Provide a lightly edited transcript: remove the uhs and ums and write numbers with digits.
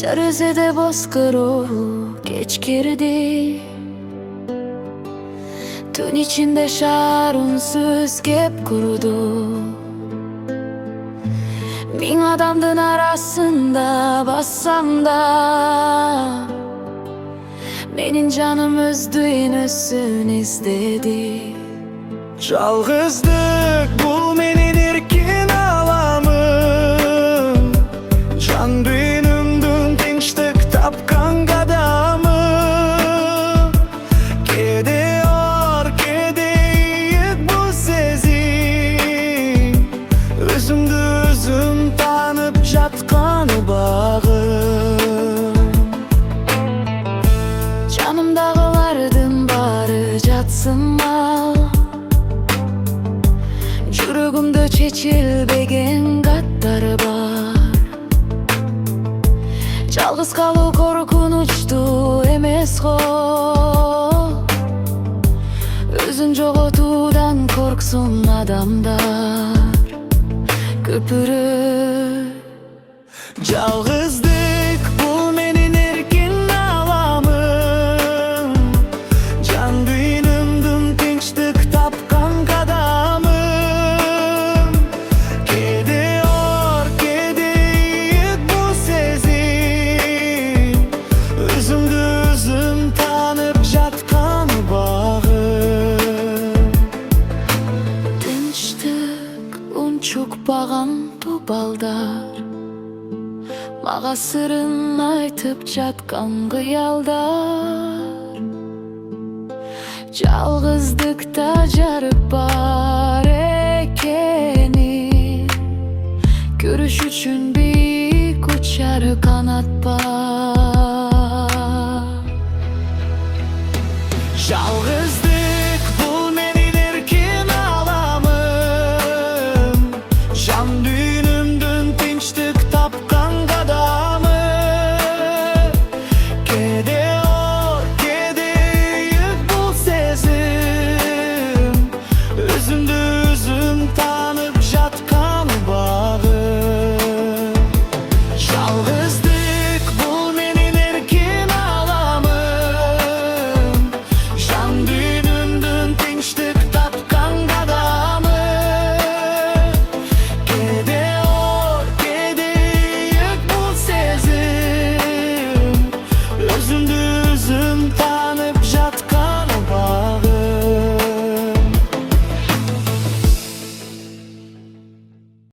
Terazide bozkırı geç girdi. Tün içinde şarunsuz gep kurudu. Bin adamdın arasında bassam da menin canım özdüğün özsün istedi. Жалғыздық бұл менен еркен аламым, жан дүниемдің тыныштық тапқан қадамы. Кеде ор, кеде иік бұл сезім, өзімді өзім танып жатқаны бағым. Canımdağılardın bari jatsın mal, Жүрөгүмдө чечилбеген каттары бар. Жалгыз калуу коркунучтуу эмес го, өзүн жоготуудан корксун адамдар. Көпүрө Жалғыздық бұл менен еркен аламым, жан дүниемдің тыныштық тапқан қадамым. Кеде ор, кеде иік бұл сезім, өзімді өзім танып жатқан бағым. тынчтык унчукпаган тубалдар, мага сырын айтып жаткан кыялдар. Жалгыздыкта жарык бар экенин көрүш үчүн бийик учар канат бар. Жалғыздық